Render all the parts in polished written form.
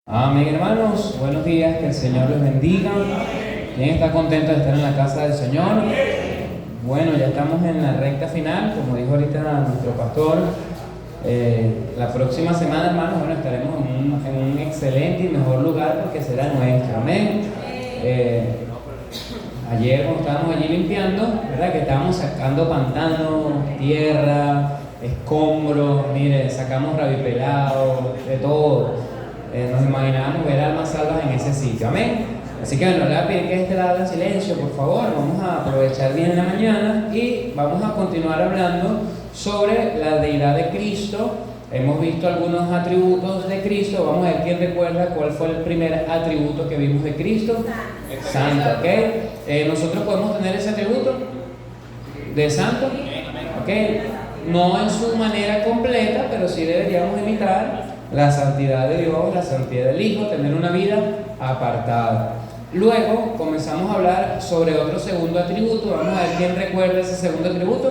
Amén, hermanos. Buenos días, que el Señor los bendiga. ¿Quién está contento de estar en la casa del Señor? Bueno, ya estamos en la recta final, como dijo ahorita nuestro pastor. La próxima semana, hermanos, bueno, estaremos en un excelente y mejor lugar porque será nuestro. Amén. Ayer, cuando estábamos allí limpiando, ¿verdad? Que estábamos sacando pantanos, tierra, escombros, mire, sacamos rabipelado, de todo. Nos imaginábamos ver almas salvas en ese sitio. Amén. Así que bueno, le voy a pedir que este lado en silencio, por favor. Vamos a aprovechar bien la mañana y vamos a continuar hablando sobre la deidad de Cristo. Hemos visto algunos atributos de Cristo. Vamos a ver quién recuerda cuál fue el primer atributo que vimos de Cristo. Santo, ¿ok? Nosotros podemos tener ese atributo de santo, ¿ok? No en su manera completa, pero sí deberíamos imitar la santidad de Dios, la santidad del Hijo, tener una vida apartada. Luego comenzamos a hablar sobre otro segundo atributo. Vamos a ver quién recuerda ese segundo atributo.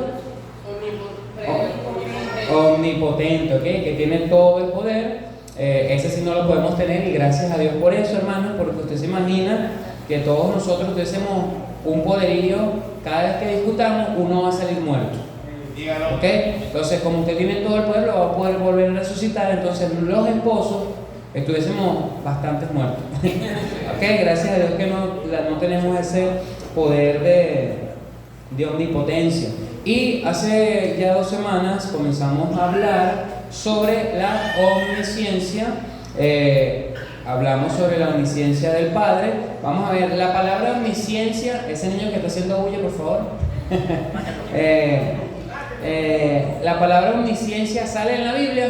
Omnipotente, ¿ok? Que tiene todo el poder. Ese sí no lo podemos tener y gracias a Dios por eso, hermanos, porque usted se imagina que todos nosotros tuviésemos un poderío, cada vez que discutamos uno va a salir muerto. ¿Ok? Entonces, como usted tiene todo el poder, lo va a poder volver a resucitar. Entonces, los esposos estuviésemos bastantes muertos. ¿Ok? Gracias a Dios que no tenemos ese poder de omnipotencia. Y hace ya 2 semanas comenzamos a hablar sobre la omnisciencia. Hablamos sobre la omnisciencia del Padre. Vamos a ver la palabra omnisciencia. Ese niño que está haciendo bulla, por favor. La palabra omnisciencia sale en la Biblia.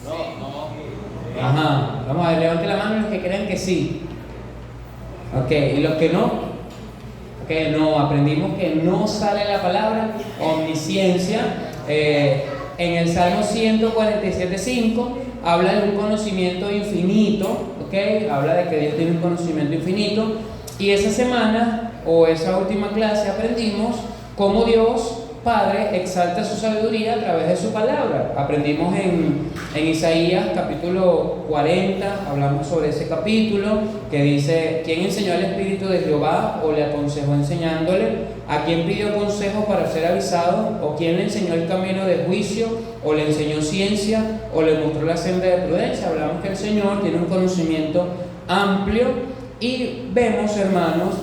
No. Ajá. Vamos a ver, levante la mano los que crean que sí. Ok, y los que no. Ok, no, aprendimos que no sale la palabra omnisciencia. En el Salmo 147:5 habla de un conocimiento infinito. Ok, habla de que Dios tiene un conocimiento infinito. Y esa semana, o esa última clase, aprendimos cómo Dios Padre exalta su sabiduría a través de su palabra. Aprendimos en Isaías capítulo 40, hablamos sobre ese capítulo que dice: ¿quién enseñó al Espíritu de Jehová o le aconsejó enseñándole? ¿A quién pidió consejo para ser avisado? ¿O quién le enseñó el camino de juicio? ¿O le enseñó ciencia? ¿O le mostró la senda de prudencia? Hablamos que el Señor tiene un conocimiento amplio y vemos, hermanos,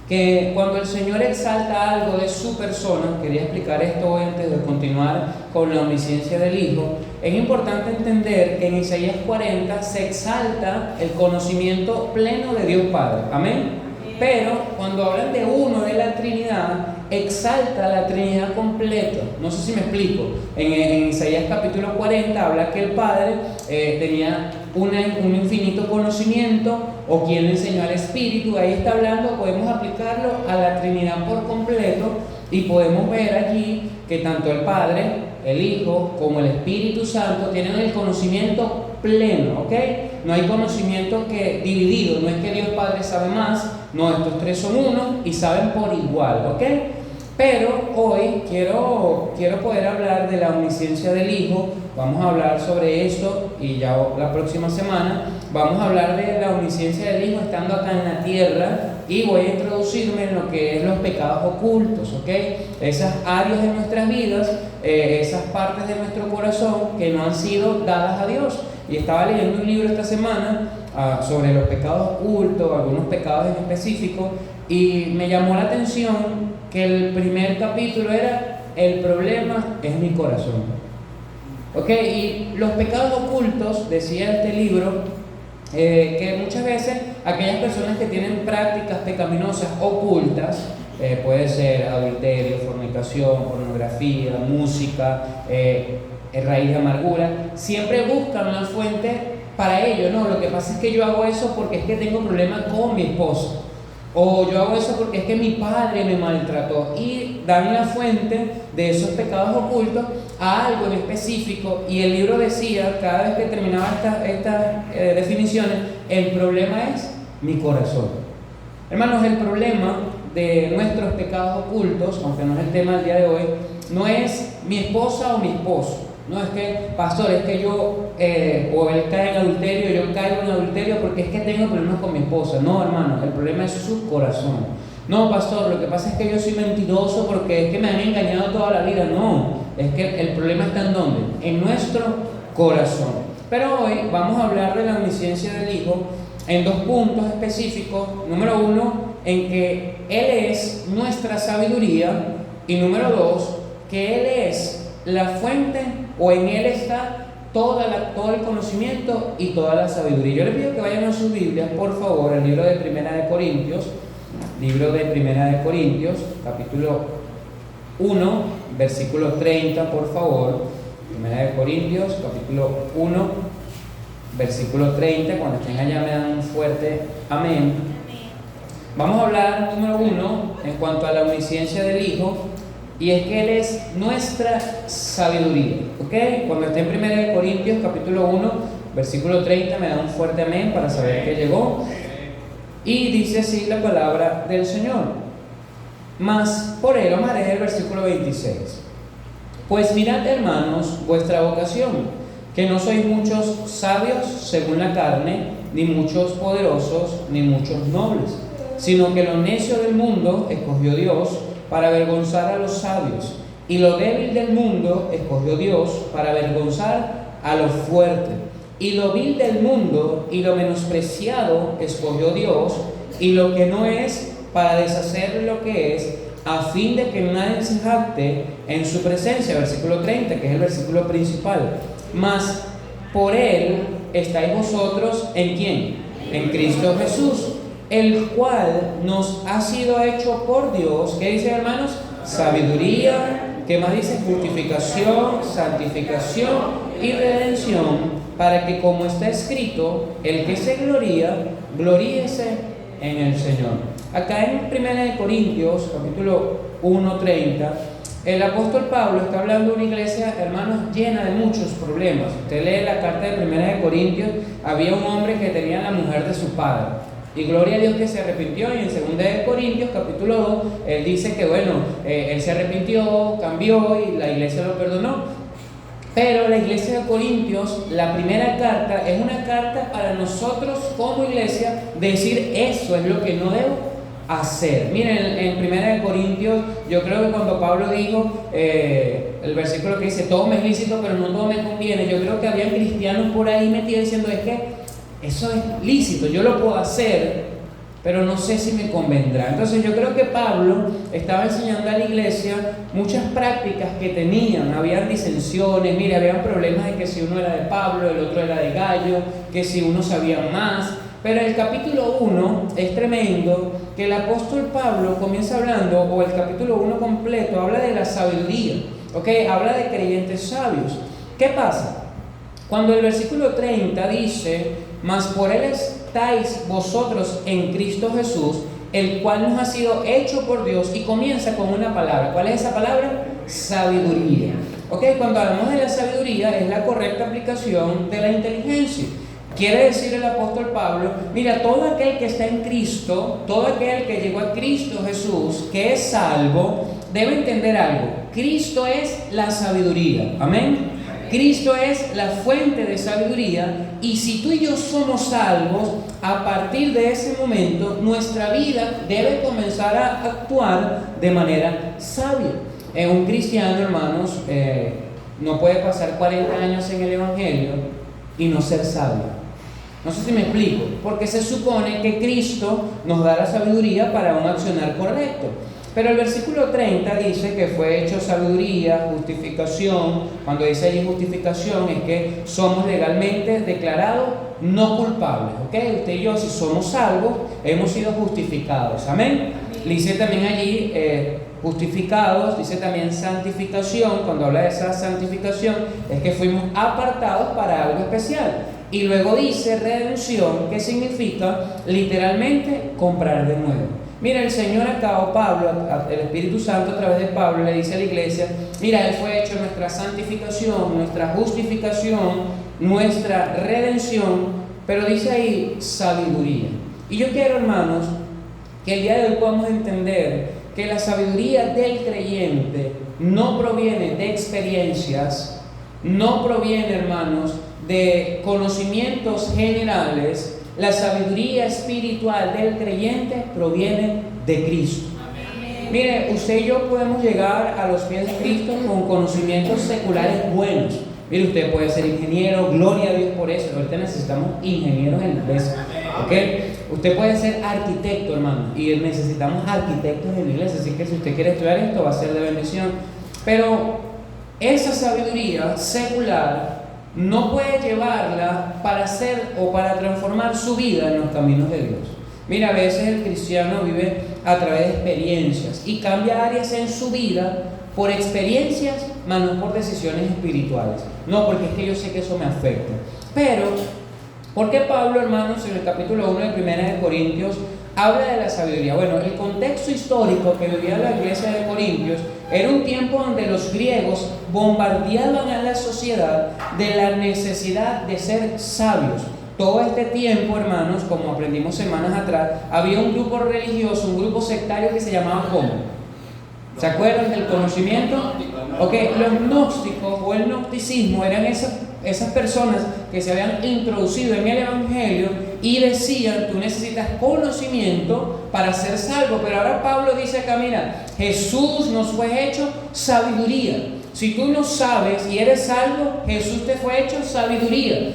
que cuando el Señor exalta algo de su persona, quería explicar esto hoy antes de continuar con la omnisciencia del Hijo, es importante entender que en Isaías 40 se exalta el conocimiento pleno de Dios Padre, amén. Pero cuando hablan de uno de la Trinidad, exalta la Trinidad completa. No sé si me explico. En Isaías capítulo 40 habla que el Padre tenía un infinito conocimiento, o quien le enseñó al Espíritu. Ahí está hablando, podemos aplicarlo a la Trinidad por completo y podemos ver allí que tanto el Padre, el Hijo, como el Espíritu Santo tienen el conocimiento pleno, ¿ok? No hay conocimiento que dividido, no es que Dios Padre sabe más, no, estos tres son uno y saben por igual, ¿ok? Pero hoy quiero poder hablar de la omnisciencia del Hijo. Vamos a hablar sobre esto y ya la próxima semana vamos a hablar de la omnisciencia del Hijo estando acá en la tierra, y voy a introducirme en lo que es los pecados ocultos, ¿ok? Esas áreas de nuestras vidas, esas partes de nuestro corazón que no han sido dadas a Dios. Y estaba leyendo un libro esta semana sobre los pecados ocultos, algunos pecados en específico, y me llamó la atención que el primer capítulo era: el problema es mi corazón. ¿Ok? Y los pecados ocultos, decía este libro, que muchas veces aquellas personas que tienen prácticas pecaminosas ocultas, puede ser adulterio, fornicación, pornografía, música, raíz de amargura, siempre buscan una fuente para ello. No, lo que pasa es que yo hago eso porque es que tengo problemas con mi esposo, o yo hago eso porque es que mi padre me maltrató, y dan la fuente de esos pecados ocultos a algo en específico. Y el libro decía, cada vez que terminaba estas definiciones, el problema es mi corazón. Hermanos, el problema de nuestros pecados ocultos, aunque no es el tema del día de hoy, no es mi esposa o mi esposo. No es que, pastor, es que yo, o él cae en adulterio, yo caigo en adulterio porque es que tengo problemas con mi esposa. No, hermano, el problema es su corazón. No, pastor, lo que pasa es que yo soy mentiroso porque es que me han engañado toda la vida. No, es que el problema está en ¿dónde? En nuestro corazón. Pero hoy vamos a hablar de la omnisciencia del Hijo en dos puntos específicos. Número uno, en que Él es nuestra sabiduría. Y número dos, que Él es la fuente, o en Él está todo el conocimiento y toda la sabiduría. Yo les pido que vayan a sus Biblias, por favor, al libro de Primera de Corintios, capítulo 1, versículo 30, por favor. Primera de Corintios, capítulo 1, versículo 30. Cuando estén allá me dan un fuerte amén. Vamos a hablar, número uno, en cuanto a la omnisciencia del Hijo, y es que Él es nuestra sabiduría, ¿ok? Cuando esté en 1 Corintios capítulo 1, versículo 30, me da un fuerte amén para saber que llegó. Y dice así la palabra del Señor. Mas por Él, vamos a leer el versículo 26. Pues mirad, hermanos, vuestra vocación, que no sois muchos sabios según la carne, ni muchos poderosos, ni muchos nobles, sino que lo necio del mundo escogió Dios para avergonzar a los sabios, y lo débil del mundo escogió Dios para avergonzar a lo fuerte, y lo vil del mundo y lo menospreciado escogió Dios, y lo que no es, para deshacer lo que es, a fin de que nadie se jacte en su presencia. Versículo 30, que es el versículo principal. Mas por Él estáis vosotros, ¿en quién? En Cristo Jesús, el cual nos ha sido hecho por Dios, ¿qué dice, hermanos? Sabiduría, ¿qué más dice? Justificación, santificación y redención, para que, como está escrito, el que se gloría, gloríese en el Señor. Acá en 1 Corintios, capítulo 1:30, el apóstol Pablo está hablando de una iglesia, hermanos, llena de muchos problemas. Usted lee la carta de 1 Corintios, había un hombre que tenía la mujer de su padre. Y gloria a Dios que se arrepintió. Y en 2 Corintios capítulo 2, él dice que él se arrepintió, cambió y la iglesia lo perdonó. Pero la iglesia de Corintios, la primera carta, es una carta para nosotros como iglesia, decir eso es lo que no debo hacer. Miren, en 1 Corintios, yo creo que cuando Pablo dijo, el versículo que dice, todo me es lícito, pero no todo me conviene, yo creo que había cristianos por ahí metidos diciendo, es que eso es lícito, yo lo puedo hacer, pero no sé si me convendrá. Entonces yo creo que Pablo estaba enseñando a la iglesia muchas prácticas que tenían. Habían disensiones, mire, habían problemas de que si uno era de Pablo, el otro era de Gallo, que si uno sabía más. Pero el capítulo 1 es tremendo, que el apóstol Pablo comienza hablando, o el capítulo 1 completo, habla de la sabiduría, ¿ok? Habla de creyentes sabios. ¿Qué pasa? Cuando el versículo 30 dice, mas por Él estáis vosotros en Cristo Jesús, el cual nos ha sido hecho por Dios, y comienza con una palabra. ¿Cuál es esa palabra? Sabiduría. ¿Ok? Cuando hablamos de la sabiduría, es la correcta aplicación de la inteligencia. Quiere decir el apóstol Pablo, mira, todo aquel que está en Cristo, todo aquel que llegó a Cristo Jesús, que es salvo, debe entender algo. Cristo es la sabiduría. Amén. Cristo es la fuente de sabiduría, y si tú y yo somos salvos, a partir de ese momento nuestra vida debe comenzar a actuar de manera sabia. Un cristiano, hermanos, no puede pasar 40 años en el Evangelio y no ser sabio. No sé si me explico, porque se supone que Cristo nos da la sabiduría para un accionar correcto. Pero el versículo 30 dice que fue hecho sabiduría, justificación. Cuando dice allí justificación es que somos legalmente declarados no culpables, ¿ok? Usted y yo, si somos salvos, hemos sido justificados, ¿amén? Dice también allí justificados, dice también santificación. Cuando habla de esa santificación es que fuimos apartados para algo especial. Y luego dice redención, que significa literalmente comprar de nuevo. Mira, el Señor acá, o Pablo, el Espíritu Santo a través de Pablo le dice a la iglesia, mira, Él fue hecho nuestra santificación, nuestra justificación, nuestra redención, pero dice ahí sabiduría. Y yo quiero, hermanos, que el día de hoy podamos entender que la sabiduría del creyente no proviene de experiencias, no proviene, hermanos, de conocimientos generales. La sabiduría espiritual del creyente proviene de Cristo. Mire, usted y yo podemos llegar a los pies de Cristo con conocimientos seculares buenos. Mire, usted puede ser ingeniero, gloria a Dios por eso. Ahorita necesitamos ingenieros en la iglesia, ¿ok? Usted puede ser arquitecto, hermano, y necesitamos arquitectos en la iglesia. Así que si usted quiere estudiar esto, va a ser de bendición. Pero esa sabiduría secular no puede llevarla para hacer o para transformar su vida en los caminos de Dios. Mira, a veces el cristiano vive a través de experiencias y cambia áreas en su vida por experiencias, más no por decisiones espirituales. No, porque es que yo sé que eso me afecta. Pero, ¿por qué Pablo, hermanos, en el capítulo 1 de 1 Corintios habla de la sabiduría? Bueno, el contexto histórico que vivía la iglesia de Corintios era un tiempo donde los griegos bombardeaban a la sociedad de la necesidad de ser sabios. Todo este tiempo, hermanos, como aprendimos semanas atrás, había un grupo religioso, un grupo sectario que se llamaba ¿cómo? ¿Se acuerdan del conocimiento? Ok, los gnósticos o el gnosticismo eran esas personas que se habían introducido en el Evangelio y decían, tú necesitas conocimiento para ser salvo. Pero ahora Pablo dice acá, mira, Jesús nos fue hecho sabiduría. Si tú no sabes y eres salvo, Jesús te fue hecho sabiduría.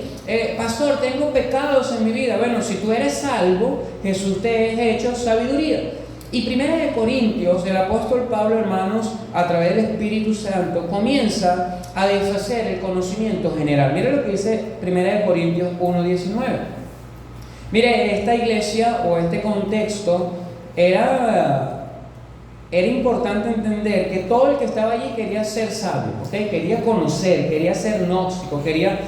Pastor, tengo pecados en mi vida. Bueno, si tú eres salvo, Jesús te es hecho sabiduría. Y 1 Corintios, el apóstol Pablo, hermanos, a través del Espíritu Santo, comienza a deshacer el conocimiento general. Mire lo que dice 1 Corintios 1:19. Mire, esta iglesia o este contexto era importante entender que todo el que estaba allí quería ser sabio, ¿okay? Quería conocer, quería ser gnóstico, quería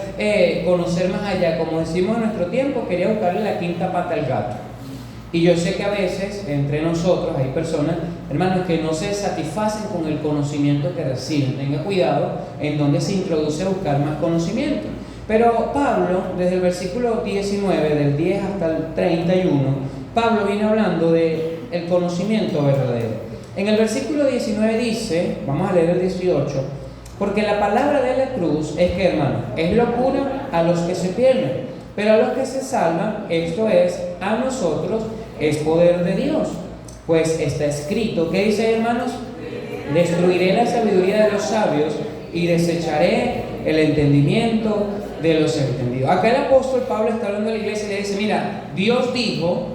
conocer más allá. Como decimos en nuestro tiempo, quería buscarle la quinta pata al gato. Y yo sé que a veces entre nosotros hay personas, hermanos, que no se satisfacen con el conocimiento que reciben. Tenga cuidado en donde se introduce a buscar más conocimiento. Pero Pablo, desde el versículo 19, del 10 hasta el 31, Pablo viene hablando del conocimiento verdadero. En el versículo 19 dice, vamos a leer el 18, porque la palabra de la cruz es que, hermano, es locura a los que se pierden, pero a los que se salvan, esto es, a nosotros, es poder de Dios. Pues está escrito, ¿qué dice, hermanos? Destruiré la sabiduría de los sabios y desecharé el entendimiento de los entendidos. Acá el apóstol Pablo está hablando a la iglesia y le dice, mira, Dios dijo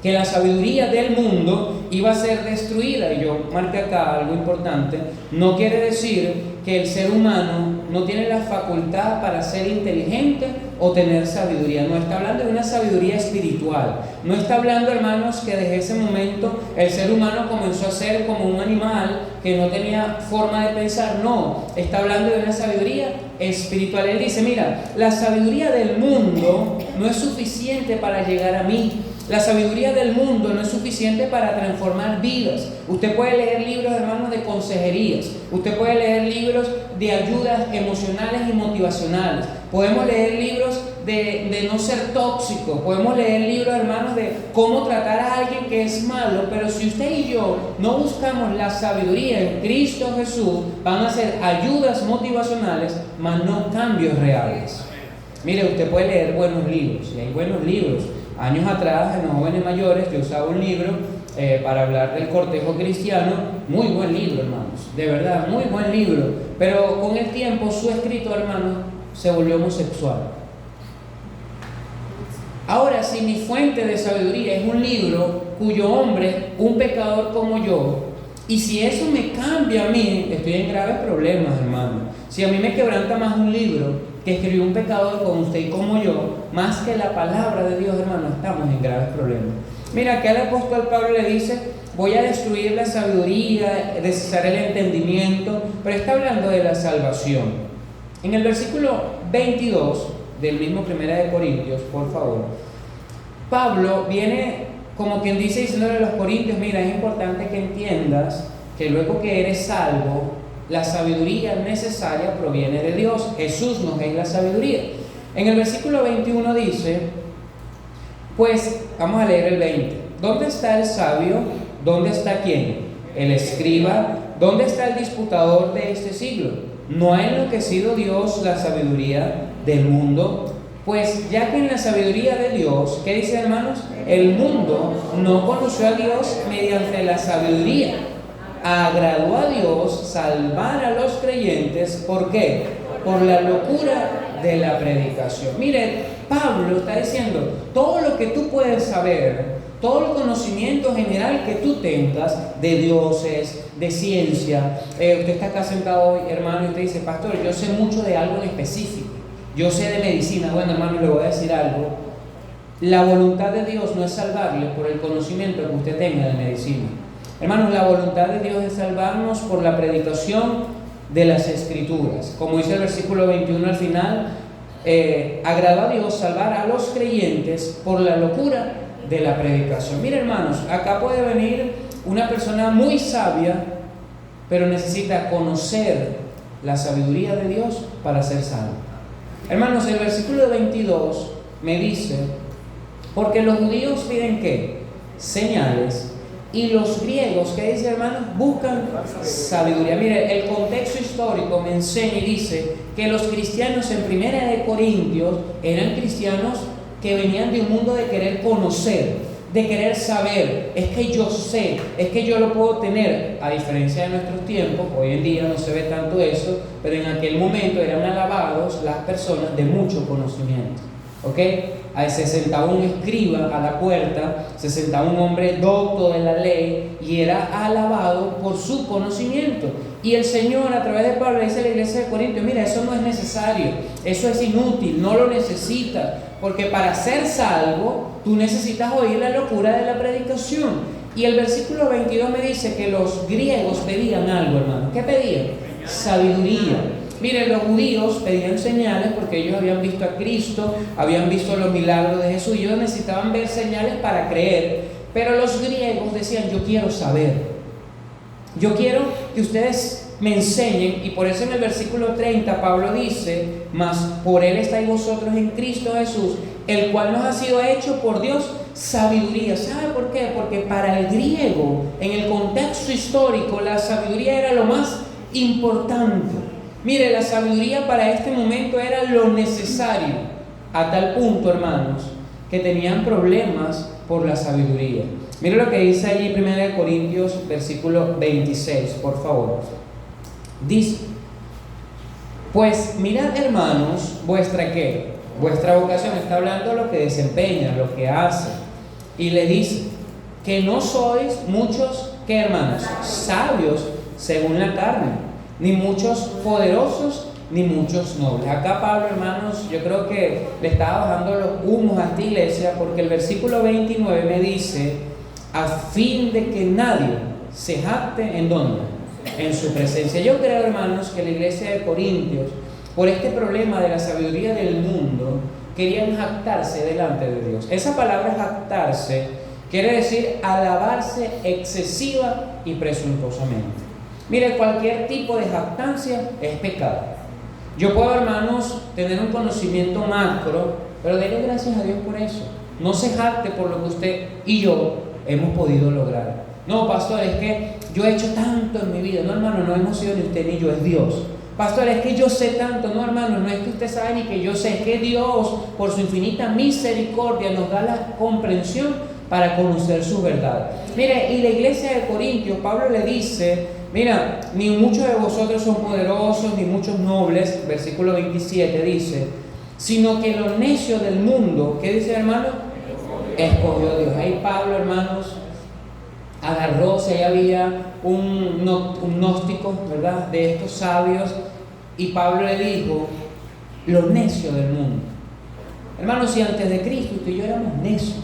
que la sabiduría del mundo iba a ser destruida. Y yo marqué acá algo importante. No quiere decir que el ser humano no tiene la facultad para ser inteligente o tener sabiduría. No está hablando de una sabiduría espiritual. No está hablando, hermanos, que desde ese momento el ser humano comenzó a ser como un animal que no tenía forma de pensar. No, está hablando de una sabiduría espiritual. Él dice, mira, la sabiduría del mundo no es suficiente para llegar a mí. La sabiduría del mundo no es suficiente para transformar vidas. Usted puede leer libros, hermanos, de consejerías. Usted puede leer libros de ayudas emocionales y motivacionales. Podemos leer libros de no ser tóxicos. Podemos leer libros, hermanos, de cómo tratar a alguien que es malo. Pero si usted y yo no buscamos la sabiduría en Cristo Jesús, van a ser ayudas motivacionales, mas no cambios reales. Mire, usted puede leer buenos libros, y hay buenos libros. Años atrás, en los jóvenes mayores, yo usaba un libro para hablar del cortejo cristiano. Muy buen libro, hermanos, de verdad, muy buen libro. Pero con el tiempo su escritor, hermanos, se volvió homosexual. Ahora, si mi fuente de sabiduría es un libro cuyo hombre, un pecador como yo, y si eso me cambia a mí, estoy en graves problemas, hermano. Si a mí me quebranta más un libro que escribió un pecador como usted y como yo, más que la palabra de Dios, hermano, estamos en graves problemas. Mira, que el apóstol Pablo le dice, voy a destruir la sabiduría, deshacer el entendimiento, pero está hablando de la salvación. En el versículo 22 del mismo 1 Corintios, por favor, Pablo viene como quien dice, diciéndole a los corintios, mira, es importante que entiendas que luego que eres salvo, la sabiduría necesaria proviene de Dios. Jesús nos es la sabiduría. En el versículo 21 dice, pues, vamos a leer el 20. ¿Dónde está el sabio? ¿Dónde está quién? El escriba. ¿Dónde está el disputador de este siglo? ¿no ha enloquecido Dios la sabiduría del mundo? Pues ya que en la sabiduría de Dios, ¿qué dice, hermanos? El mundo no conoció a Dios mediante la sabiduría. Agradó a Dios salvar a los creyentes. ¿Por qué? Por la locura de la predicación. Mire, Pablo está diciendo, todo lo que tú puedes saber, todo el conocimiento general que tú tengas de dioses, de ciencia. Usted está acá sentado hoy, hermano, y usted dice, pastor, yo sé mucho de algo en específico. Yo sé de medicina. Bueno, hermano, le voy a decir algo. La voluntad de Dios no es salvarle por el conocimiento que usted tenga de medicina. Hermanos, la voluntad de Dios es salvarnos por la predicación de las Escrituras. Como dice el versículo 21 al final, agradó a Dios salvar a los creyentes por la locura de la predicación. Mire, hermanos, acá puede venir una persona muy sabia, pero necesita conocer la sabiduría de Dios para ser salvo. Hermanos, el versículo 22 me dice, porque los judíos piden ¿qué? Señales, y los griegos, ¿qué dice, hermanos? Buscan sabiduría. Mire, el contexto histórico me enseña y dice que los cristianos en Primera de Corintios eran cristianos que venían de un mundo de querer conocer, de querer saber. Es que yo sé, es que yo lo puedo tener. A diferencia de nuestros tiempos, hoy en día no se ve tanto eso, pero en aquel momento eran alabados las personas de mucho conocimiento. ¿Ok? Ahí se sentaba un escriba a la puerta, se sentaba un hombre docto de la ley y era alabado por su conocimiento. Y el Señor, a través de Pablo, dice a la iglesia de Corintios, mira, eso no es necesario, eso es inútil, no lo necesitas, porque para ser salvo, tú necesitas oír la locura de la predicación. Y el versículo 22 me dice que los griegos pedían algo, hermano. ¿Qué pedían? Sabiduría. Miren, los judíos pedían señales porque ellos habían visto a Cristo, habían visto los milagros de Jesús y ellos necesitaban ver señales para creer. Pero los griegos decían, yo quiero saber, yo quiero que ustedes me enseñen. Y por eso en el versículo 30 Pablo dice, mas por él estáis vosotros en Cristo Jesús, el cual nos ha sido hecho por Dios sabiduría. ¿Sabe por qué? Porque para el griego, en el contexto histórico, la sabiduría era lo más importante. Mire, la sabiduría para este momento era lo necesario, a tal punto, hermanos, que tenían problemas por la sabiduría. Mire lo que dice allí 1 Corintios, versículo 26, por favor. Dice, pues mirad, hermanos, vuestra ¿qué? Vuestra vocación. Está hablando de lo que desempeña, lo que hace. Y le dice, que no sois muchos, ¿qué, hermanos? Sabios según la carne, ni muchos poderosos, ni muchos nobles. Acá Pablo, hermanos, yo creo que le estaba bajando los humos a esta iglesia, porque el versículo 29 me dice, a fin de que nadie se jacte, ¿en dónde? En su presencia. Yo creo, hermanos, que la iglesia de Corintios, por este problema de la sabiduría del mundo, querían jactarse delante de Dios. Esa palabra jactarse quiere decir alabarse excesiva y presuntuosamente. Mire, cualquier tipo de jactancia es pecado. Yo puedo, hermanos, tener un conocimiento macro, pero denle gracias a Dios por eso. No se jacte por lo que usted y yo hemos podido lograr. No, pastor, es que yo he hecho tanto en mi vida. No, hermano, no hemos sido ni usted ni yo, es Dios. Pastor, es que yo sé tanto. No, hermano, no es que usted sabe ni que yo sé. Es que Dios, por su infinita misericordia, nos da la comprensión para conocer su verdad. Mire, y la iglesia de Corintios, Pablo le dice, mira, ni muchos de vosotros son poderosos, ni muchos nobles, versículo 27 dice, sino que lo necio del mundo, ¿qué dice, hermano? Escogió Dios. Ahí Pablo, hermanos, agarró, si ahí había un gnóstico, ¿verdad?, de estos sabios, y Pablo le dijo, lo necio del mundo. Hermanos, si antes de Cristo usted y yo éramos necios,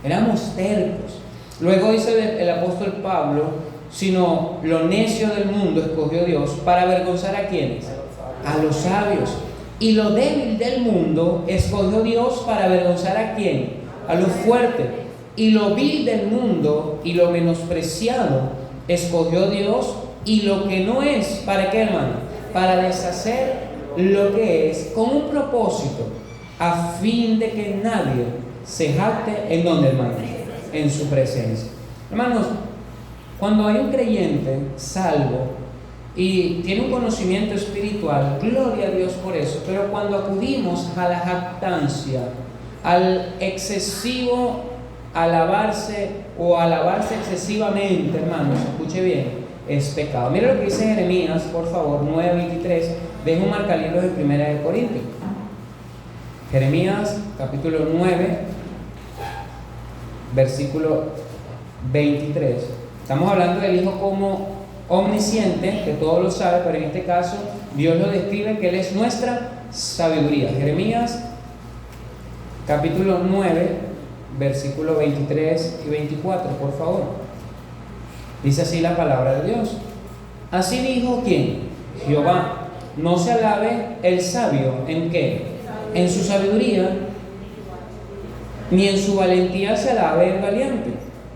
éramos tercos. Luego dice el apóstol Pablo, sino lo necio del mundo escogió Dios para avergonzar ¿a quiénes? A los sabios. Y lo débil del mundo escogió Dios para avergonzar ¿a quién? A los fuertes. Y lo vil del mundo y lo menospreciado escogió Dios, y lo que no es, ¿para qué, hermano? Para deshacer lo que es, con un propósito, a fin de que nadie se jacte, ¿en dónde, hermano? En su presencia. Hermanos, cuando hay un creyente salvo, y tiene un conocimiento espiritual, gloria a Dios por eso, pero cuando acudimos a la jactancia, al excesivo alabarse o alabarse excesivamente, hermanos, escuche bien, es pecado. Mira lo que dice Jeremías, por favor, 9:23, dejo un marcalibros de 1 de Corintios. Jeremías capítulo 9, versículo 23. Estamos hablando del Hijo como omnisciente, que todo lo sabe, pero en este caso Dios lo describe que Él es nuestra sabiduría. Jeremías capítulo 9, versículo 23 y 24, por favor. Dice así la palabra de Dios. Así dijo ¿quién? Jehová. No se alabe el sabio, ¿en qué? En su sabiduría, ni en su valentía se alabe el valiente,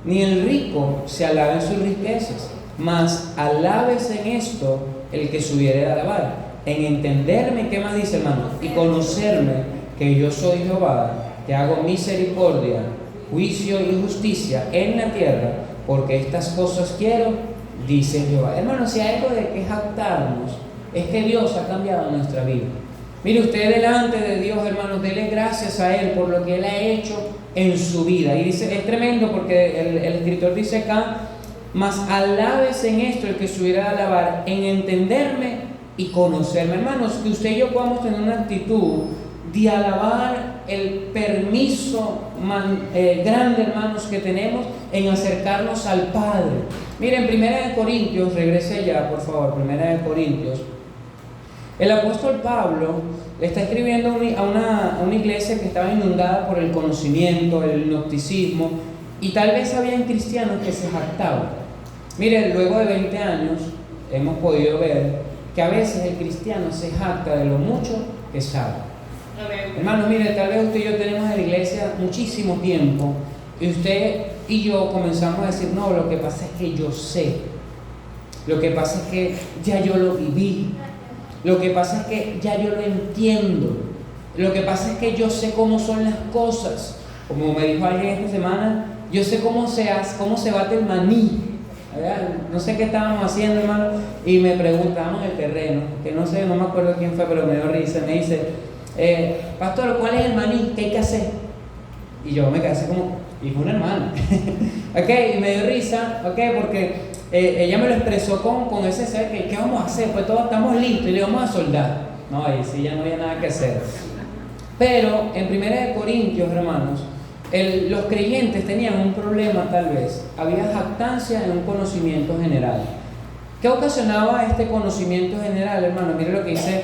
ni el rico se alabe en sus riquezas, mas alábese en esto el que se hubiere de alabar, en entenderme, ¿qué más dice, hermano? Y conocerme que yo soy Jehová, que hago misericordia, juicio y justicia en la tierra, porque estas cosas quiero, dice Jehová. Hermano, si hay algo de que jactarnos, es que Dios ha cambiado nuestra vida. Mire usted delante de Dios, hermanos, dele gracias a Él por lo que Él ha hecho en su vida. Y dice, es tremendo porque el escritor dice acá, mas alábese en esto el que se hubiera de alabar, en entenderme y conocerme. Hermanos, que usted y yo podamos tener una actitud de alabar el permiso grande, hermanos, que tenemos en acercarnos al Padre. Miren, 1 de Corintios, regrese ya, por favor, 1 de Corintios. El apóstol Pablo le está escribiendo a una iglesia que estaba inundada por el conocimiento, el gnosticismo, y tal vez habían cristianos que se jactaban. Miren, luego de 20 años hemos podido ver que a veces el cristiano se jacta de lo mucho que sabe. Hermanos, mire, tal vez usted y yo tenemos en la iglesia muchísimo tiempo y usted y yo comenzamos a decir, no, lo que pasa es que yo sé, lo que pasa es que ya yo lo viví, lo que pasa es que ya yo lo entiendo, lo que pasa es que yo sé cómo son las cosas. Como me dijo alguien esta semana, yo sé cómo se bate el maní. No sé qué estábamos haciendo, hermano, y me preguntábamos en el terreno, que no sé, no me acuerdo quién fue, pero me dio risa, me dice, pastor, ¿cuál es el maní? ¿Qué hay que hacer? Y yo me quedé así como, y fue una hermana. Y me dio risa, porque ella me lo expresó con ese ser, que ¿qué vamos a hacer? Pues todos estamos listos y le vamos a soldar. No, ahí sí ya no había nada que hacer. Pero en 1 de Corintios, hermanos, los creyentes tenían un problema tal vez. Había jactancia en un conocimiento general. ¿Qué ocasionaba este conocimiento general, hermano? Mire lo que dice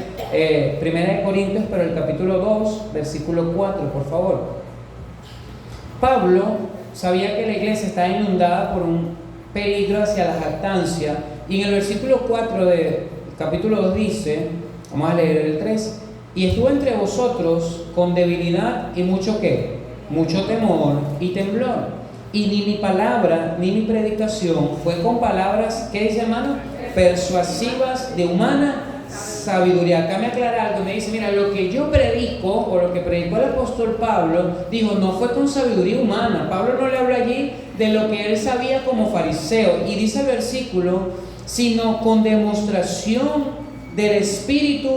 1 de Corintios, pero el capítulo 2, versículo 4, por favor. Pablo sabía que la iglesia estaba inundada por un peligro hacia la jactancia, y en el versículo 4 del capítulo 2 dice, vamos a leer el 3, y estuvo entre vosotros con debilidad y mucho ¿qué? Mucho temor y temblor, y ni mi palabra ni mi predicación fue con palabras, ¿qué dice, hermano? Persuasivas de humana sabiduría. Acá me aclara algo, me dice, mira, lo que yo predico, o lo que predicó el apóstol Pablo, dijo, no fue con sabiduría humana. Pablo no le habla allí de lo que él sabía como fariseo, y dice el versículo, sino con demostración del Espíritu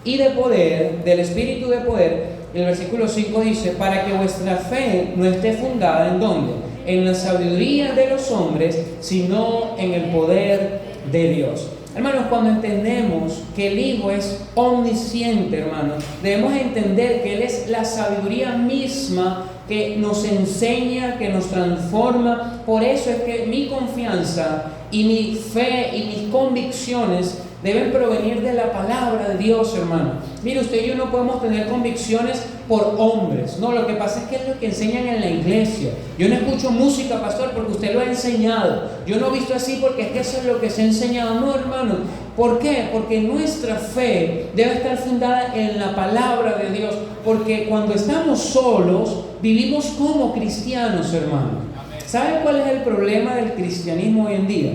y de poder, del Espíritu de poder. El versículo 5 dice, para que vuestra fe no esté fundada ¿en dónde? En la sabiduría de los hombres, sino en el poder de Dios. Hermanos, cuando entendemos que el Hijo es omnisciente, hermanos, debemos entender que Él es la sabiduría misma que nos enseña, que nos transforma. Por eso es que mi confianza y mi fe y mis convicciones deben provenir de la palabra de Dios, hermano. Mire, usted y yo no podemos tener convicciones por hombres. No, lo que pasa es que es lo que enseñan en la iglesia. Yo no escucho música, pastor, porque usted lo ha enseñado. Yo no he visto así porque es que eso es lo que se ha enseñado. No, hermano. ¿Por qué? Porque nuestra fe debe estar fundada en la palabra de Dios. Porque cuando estamos solos, vivimos como cristianos, hermano. ¿Saben cuál es el problema del cristianismo hoy en día?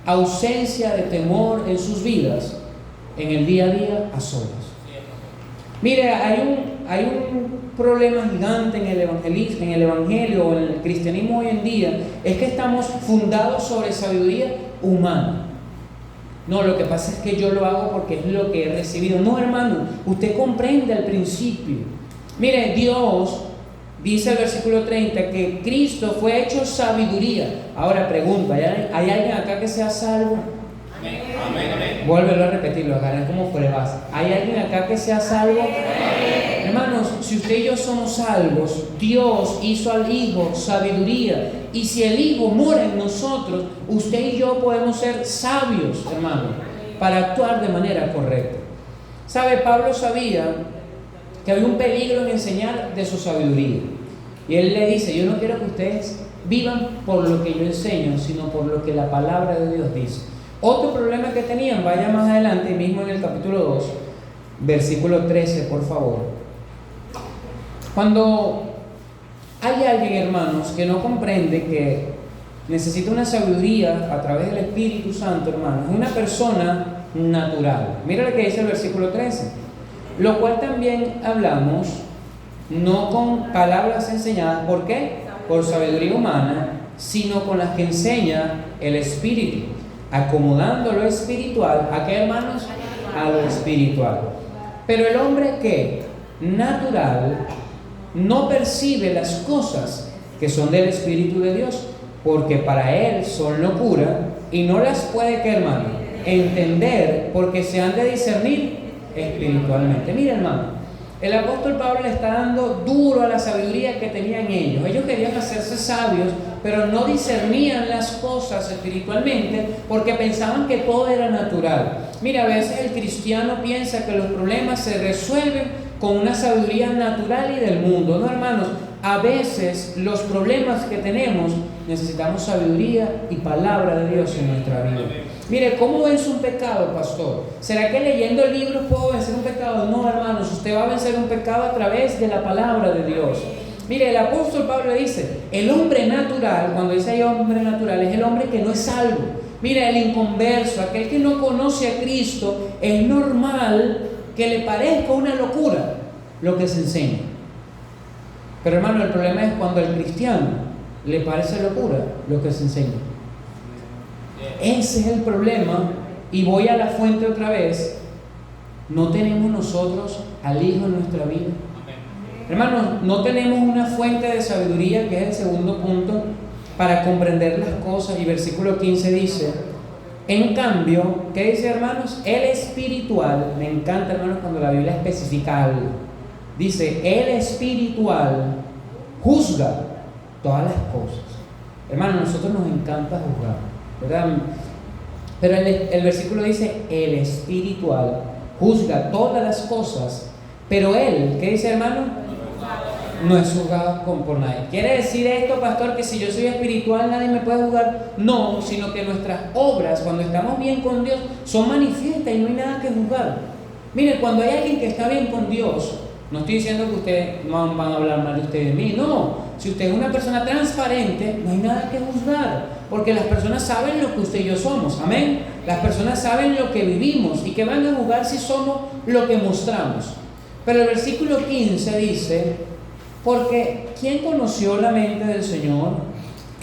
Ausencia de temor en sus vidas, en el día a día, a solas. Mire, hay un problema gigante en el evangelismo, en el evangelio o en el cristianismo hoy en día, es que estamos fundados sobre sabiduría humana. No, lo que pasa es que yo lo hago porque es lo que he recibido. No, hermano, usted comprende al principio. Mire, Dios dice el versículo 30 que Cristo fue hecho sabiduría. Ahora pregunta, ¿hay alguien acá que sea salvo? Amén. Amén. Vuélvelo a repetir, lo agarré como pruebas. ¿Hay alguien acá que sea salvo? Hermanos, si usted y yo somos salvos, Dios hizo al Hijo sabiduría. Y si el Hijo mora en nosotros, usted y yo podemos ser sabios, hermano, para actuar de manera correcta. ¿Sabe? Pablo sabía que había un peligro en enseñar de su sabiduría. Y él le dice, yo no quiero que ustedes vivan por lo que yo enseño, sino por lo que la palabra de Dios dice. Otro problema que tenían, vaya más adelante, mismo en el capítulo 2, versículo 13, por favor. Cuando hay alguien, hermanos, que no comprende que necesita una sabiduría a través del Espíritu Santo, hermanos, es una persona natural. Mira lo que dice el versículo 13. Lo cual también hablamos, no con palabras enseñadas, ¿por qué? Por sabiduría humana, sino con las que enseña el Espíritu, acomodando lo espiritual, ¿a qué, hermanos? A lo espiritual. Pero el hombre que natural no percibe las cosas que son del Espíritu de Dios, porque para él son locura y no las puede, ¿qué, hermano? Entender, porque se han de discernir espiritualmente. Mira, hermano, el apóstol Pablo le está dando duro a la sabiduría que tenían ellos. Ellos querían hacerse sabios, pero no discernían las cosas espiritualmente porque pensaban que todo era natural. Mira, a veces el cristiano piensa que los problemas se resuelven con una sabiduría natural y del mundo. No, hermanos, a veces los problemas que tenemos necesitamos sabiduría y palabra de Dios en nuestra vida. Mire, ¿cómo vence un pecado, pastor? ¿Será que leyendo el libro puedo vencer un pecado? No, hermanos, usted va a vencer un pecado a través de la palabra de Dios. Mire, el apóstol Pablo dice, el hombre natural, cuando dice hay hombre natural, es el hombre que no es salvo. Mire, el inconverso, aquel que no conoce a Cristo, es normal que le parezca una locura lo que se enseña. Pero, hermano, el problema es cuando al cristiano le parece locura lo que se enseña. Ese es el problema. Y voy a la fuente otra vez. ¿No tenemos nosotros al Hijo en nuestra vida? Hermanos, no tenemos una fuente de sabiduría, que es el segundo punto, para comprender las cosas. Y versículo 15 dice, en cambio, ¿qué dice, hermanos? El espiritual, me encanta, hermanos, cuando la Biblia especifica algo. Dice, el espiritual juzga todas las cosas. Hermanos, a nosotros nos encanta juzgar, ¿verdad? Pero el versículo dice, el espiritual juzga todas las cosas, pero él, ¿qué dice, hermano? No es juzgado por nadie. ¿Quiere decir esto, pastor, que si yo soy espiritual nadie me puede juzgar? No, sino que nuestras obras, cuando estamos bien con Dios, son manifiestas y no hay nada que juzgar. Miren, cuando hay alguien que está bien con Dios, no estoy diciendo que ustedes van a hablar mal de ustedes de mí, no. Si usted es una persona transparente, no hay nada que juzgar, porque las personas saben lo que usted y yo somos, amén. Las personas saben lo que vivimos y que van a juzgar si somos lo que mostramos. Pero el versículo 15 dice, porque ¿quién conoció la mente del Señor?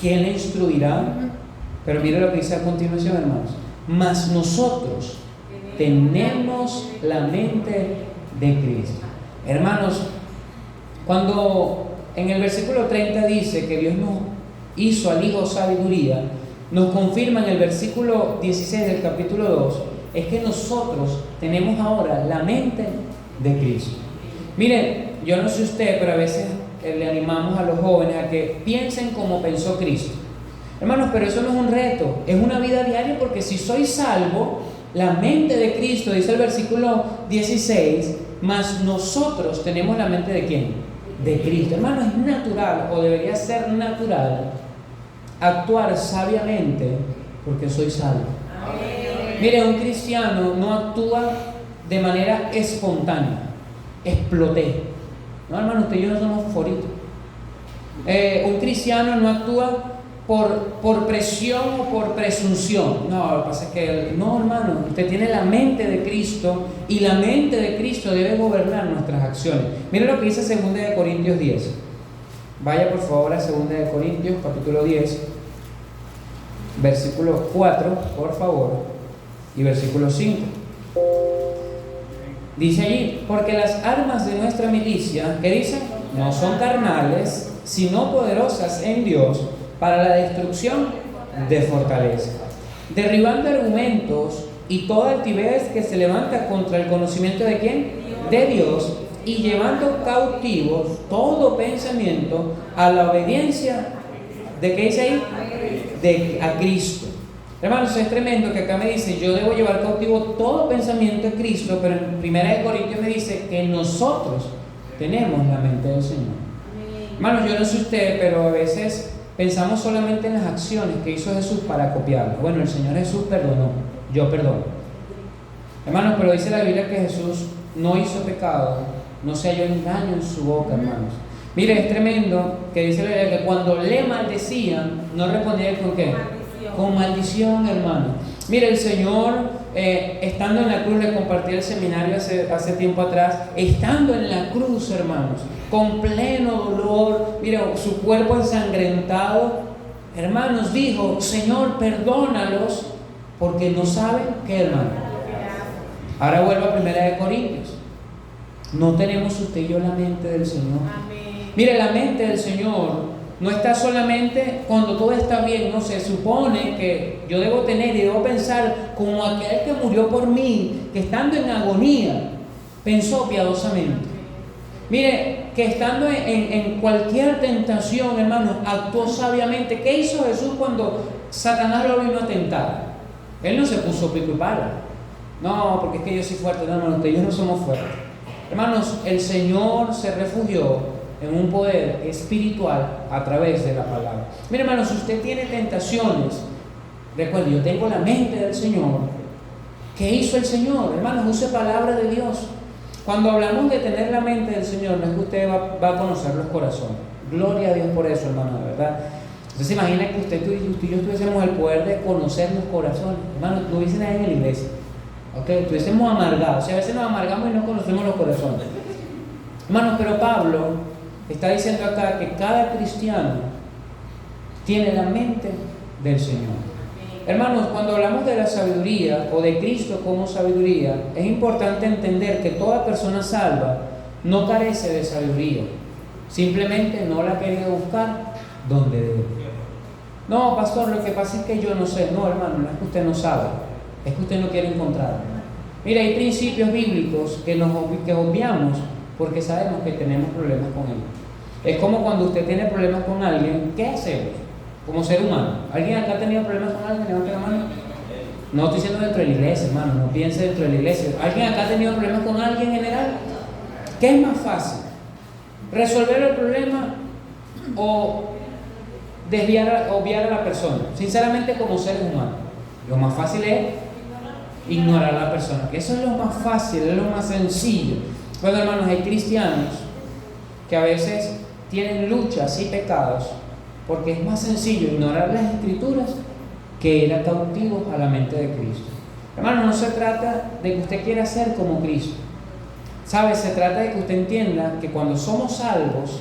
¿Quién le instruirá? Pero mire lo que dice a continuación, hermanos. Mas nosotros tenemos la mente de Cristo. Hermanos, cuando en el versículo 30 dice que Dios nos hizo al Hijo sabiduría, nos confirma en el versículo 16 del capítulo 2, es que nosotros tenemos ahora la mente de Cristo. Miren, yo no sé usted, pero a veces le animamos a los jóvenes a que piensen como pensó Cristo. Hermanos, pero eso no es un reto, es una vida diaria, porque si soy salvo, la mente de Cristo, dice el versículo 16, mas nosotros tenemos la mente ¿de quién? De Cristo. Hermanos, es natural, o debería ser natural, actuar sabiamente porque soy salvo. Mire, un cristiano no actúa de manera espontánea, exploté. No, hermano, usted y yo no somos foritos. Un cristiano no actúa por presión o por presunción. No, lo que pasa es que, no, hermano, usted tiene la mente de Cristo y la mente de Cristo debe gobernar nuestras acciones. Mire lo que dice 2 Corintios 10. Vaya por favor a 2 Corintios, capítulo 10, versículo 4, por favor. y versículo 5. Dice allí, porque las armas de nuestra milicia, ¿qué dice? No son carnales, sino poderosas en Dios para la destrucción de fortaleza, derribando argumentos y toda altivez que se levanta contra el conocimiento de ¿quién? De Dios, y llevando cautivos todo pensamiento a la obediencia ¿de qué dice ahí? A Cristo. Hermanos, es tremendo que acá me dice, yo debo llevar cautivo todo pensamiento de Cristo, pero en 1 Corintios me dice que nosotros tenemos la mente del Señor. Hermanos, yo no sé usted, pero a veces pensamos solamente en las acciones que hizo Jesús para copiarlas. Bueno, el Señor Jesús perdonó, yo perdono. Hermanos, pero dice la Biblia que Jesús no hizo pecado, no se halló engaño en su boca, hermanos. Mire, es tremendo que dice la Biblia que cuando le maldecían, no respondía con ¿qué? Con maldición, hermano. Mire, el Señor, estando en la cruz, le compartí el seminario hace tiempo atrás, estando en la cruz, hermanos, con pleno dolor, mire, su cuerpo ensangrentado, hermanos, dijo, Señor, perdónalos, porque no saben qué, hermano. Ahora vuelvo a 1 Corintios. No tenemos usted y yo la mente del Señor. Mire, la mente del Señor no está solamente cuando todo está bien, no se supone que yo debo tener y debo pensar como aquel que murió por mí, que estando en agonía, pensó piadosamente. Mire, que estando en cualquier tentación, hermano, actuó sabiamente. ¿Qué hizo Jesús cuando Satanás lo vino a tentar? Él no se puso pico y pala. No, porque es que yo soy fuerte. No, hermano, ellos no somos fuertes. Hermanos, el Señor se refugió en un poder espiritual a través de la palabra. Mire, hermanos, si usted tiene tentaciones, recuerde, yo tengo la mente del Señor. ¿Qué hizo el Señor? Hermanos, use palabra de Dios. Cuando hablamos de tener la mente del Señor, no es que usted va a conocer los corazones. Gloria a Dios por eso, hermano, de verdad. Usted se imagina que usted y yo tuviésemos el poder de conocer los corazones. Hermanos, no hubiese nadie en la iglesia. Okay, estuviésemos amargados. O sea, a veces nos amargamos y no conocemos los corazones. Hermanos, pero Pablo está diciendo acá que cada cristiano tiene la mente del Señor. Hermanos, cuando hablamos de la sabiduría o de Cristo como sabiduría, es importante entender que toda persona salva no carece de sabiduría. Simplemente no la ha querido buscar donde debe. No, pastor, lo que pasa es que yo no sé. No, hermano, no es que usted no sabe, es que usted no quiere encontrarlo. Mira, hay principios bíblicos que obviamos porque sabemos que tenemos problemas con ellos. Es como cuando usted tiene problemas con alguien, ¿qué hacemos? Como ser humano. ¿Alguien acá ha tenido problemas con alguien? Levante la mano. No estoy diciendo dentro de la iglesia, hermano, no piense dentro de la iglesia. ¿Alguien acá ha tenido problemas con alguien en general? ¿Qué es más fácil? ¿Resolver el problema o obviar a la persona? Sinceramente, como seres humanos, lo más fácil es ignorar a la persona, que eso es lo más fácil, es lo más sencillo. Bueno, hermanos, hay cristianos que a veces tienen luchas y pecados porque es más sencillo ignorar las escrituras que ir a cautivos a la mente de Cristo. Hermanos, no se trata de que usted quiera ser como Cristo. ¿Sabe? Se trata de que usted entienda que cuando somos salvos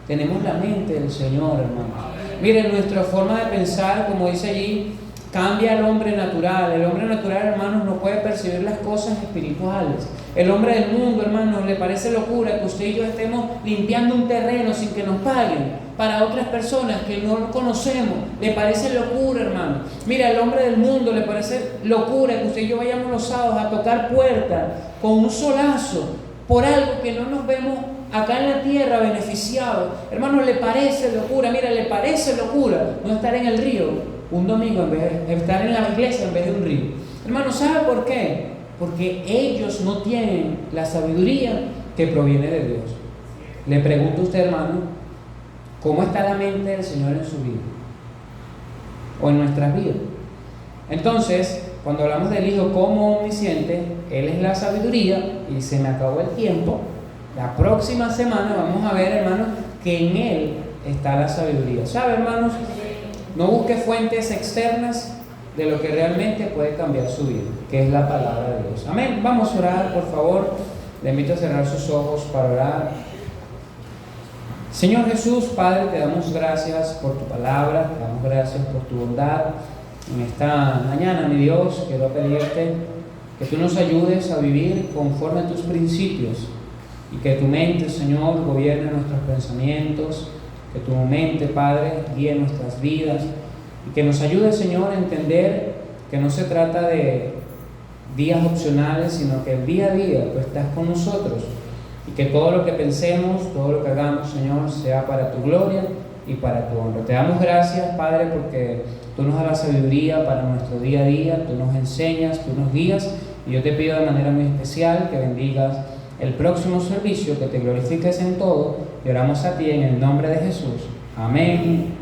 tenemos la mente del Señor, hermanos. Miren, nuestra forma de pensar, como dice allí, cambia al hombre natural. El hombre natural, hermanos, no puede percibir las cosas espirituales. El hombre del mundo, hermanos, le parece locura que usted y yo estemos limpiando un terreno sin que nos paguen para otras personas que no conocemos. Le parece locura, hermano. Mira, el hombre del mundo le parece locura que usted y yo vayamos los sábados a tocar puertas con un solazo por algo que no nos vemos acá en la tierra beneficiados. Hermano, le parece locura. Mira, le parece locura no estar en el río un domingo en vez de estar en la iglesia en vez de un río. Hermano, ¿sabe por qué? Porque ellos no tienen la sabiduría que proviene de Dios. Le pregunto a usted, hermano, ¿cómo está la mente del Señor en su vida? O en nuestras vidas. Entonces, cuando hablamos del Hijo como omnisciente, Él es la sabiduría y se me acabó el tiempo. La próxima semana vamos a ver, hermanos, que en Él está la sabiduría. ¿Sabe, hermanos? No busque fuentes externas de lo que realmente puede cambiar su vida, que es la palabra de Dios. Amén. Vamos a orar, por favor. Le invito a cerrar sus ojos para orar. Señor Jesús, Padre, te damos gracias por tu palabra, te damos gracias por tu bondad. En esta mañana, mi Dios, quiero pedirte que tú nos ayudes a vivir conforme a tus principios y que tu mente, Señor, gobierne nuestros pensamientos, que tu mente, Padre, guíe nuestras vidas y que nos ayude, Señor, a entender que no se trata de días opcionales, sino que el día a día tú estás con nosotros y que todo lo que pensemos, todo lo que hagamos, Señor, sea para tu gloria y para tu honra. Te damos gracias, Padre, porque tú nos das la sabiduría para nuestro día a día, tú nos enseñas, tú nos guías, y yo te pido de manera muy especial que bendigas el próximo servicio, que te glorifiques en todo, y oramos a ti en el nombre de Jesús. Amén.